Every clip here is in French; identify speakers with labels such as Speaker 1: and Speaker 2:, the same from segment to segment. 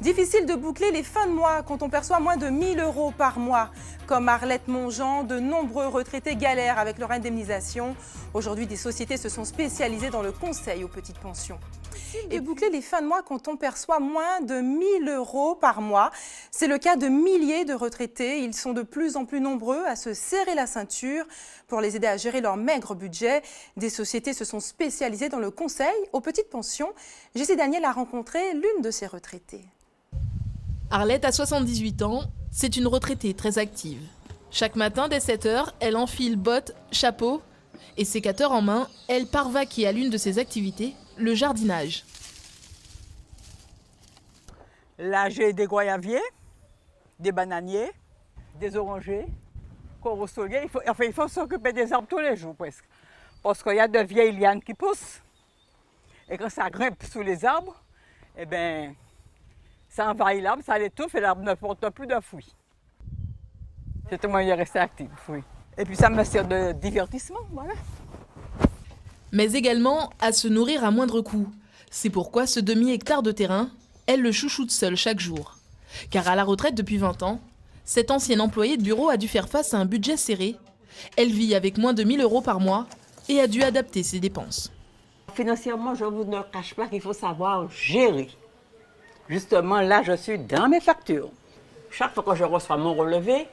Speaker 1: Difficile de boucler les fins de mois quand on perçoit moins de 1 000 € par mois. Comme Arlette Monjean, de nombreux retraités galèrent avec leur indemnisation. Aujourd'hui, des sociétés se sont spécialisées dans le conseil aux petites pensions. Et boucler les fins de mois quand on perçoit moins de 1 000 € par mois. C'est le cas de milliers de retraités. Ils sont de plus en plus nombreux à se serrer la ceinture pour les aider à gérer leur maigre budget. Des sociétés se sont spécialisées dans le conseil aux petites pensions. Jessie Daniel a rencontré l'une de ces retraitées.
Speaker 2: Arlette a 78 ans, c'est une retraitée très active. Chaque matin, dès 7 h, elle enfile bottes, chapeau et sécateur en main, elle part vaquer à l'une de ses activités, le jardinage.
Speaker 3: Là, j'ai des goyaviers, des bananiers, des orangers, corosoliers. Il faut s'occuper des arbres tous les jours presque. Parce qu'il y a de vieilles lianes qui poussent. Et quand ça grimpe sous les arbres, eh bien, ça envahit l'arbre, ça l'étouffe et l'arbre ne porte plus de fruits. C'est un moyen de rester actif, oui. Et puis ça me sert de divertissement, voilà.
Speaker 2: Mais également à se nourrir à moindre coût. C'est pourquoi ce demi-hectare de terrain, elle le chouchoute seule chaque jour. Car à la retraite depuis 20 ans, cette ancienne employée de bureau a dû faire face à un budget serré. Elle vit avec moins de 1 000 € par mois et a dû adapter ses dépenses.
Speaker 3: Financièrement, je ne vous ne cache pas qu'il faut savoir gérer. Justement, là, je suis dans mes factures. Chaque fois que je reçois mon relevé,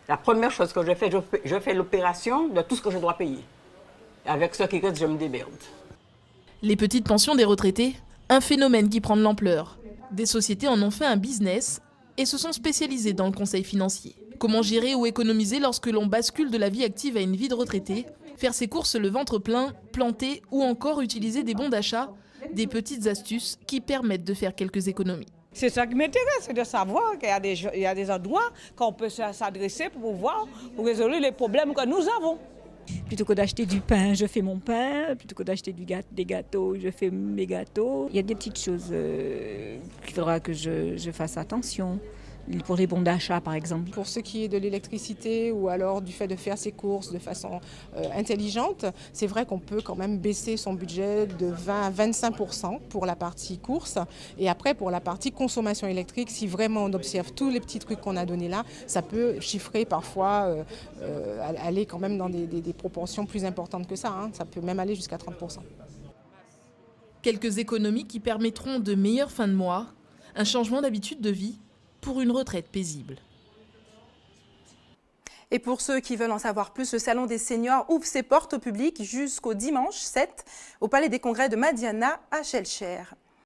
Speaker 3: la première chose que je fais l'opération de tout ce que je dois payer. Avec ce qui reste, je me déberde.
Speaker 2: Les petites pensions des retraités, un phénomène qui prend de l'ampleur. Des sociétés en ont fait un business et se sont spécialisées dans le conseil financier. Comment gérer ou économiser lorsque l'on bascule de la vie active à une vie de retraité, faire ses courses le ventre plein, planter ou encore utiliser des bons d'achat, des petites astuces qui permettent de faire quelques économies.
Speaker 4: C'est ça qui m'intéresse, c'est de savoir qu'il y a des endroits qu'on peut s'adresser pour résoudre les problèmes que nous avons.
Speaker 5: Plutôt que d'acheter du pain, je fais mon pain. Plutôt que d'acheter des gâteaux, je fais mes gâteaux. Il y a des petites choses qu'il faudra que je fasse attention. Pour les bons d'achat, par exemple.
Speaker 6: Pour ce qui est de l'électricité ou alors du fait de faire ses courses de façon intelligente, c'est vrai qu'on peut quand même baisser son budget de 20 à 25% pour la partie course. Et après, pour la partie consommation électrique, si vraiment on observe tous les petits trucs qu'on a donnés là, ça peut chiffrer parfois, aller quand même dans des proportions plus importantes que ça. Hein. Ça peut même aller jusqu'à 30%.
Speaker 2: Quelques économies qui permettront de meilleures fins de mois, un changement d'habitude de vie, pour une retraite paisible.
Speaker 1: Et pour ceux qui veulent en savoir plus, le Salon des seniors ouvre ses portes au public jusqu'au dimanche 7 au Palais des Congrès de Madiana à Schœlcher.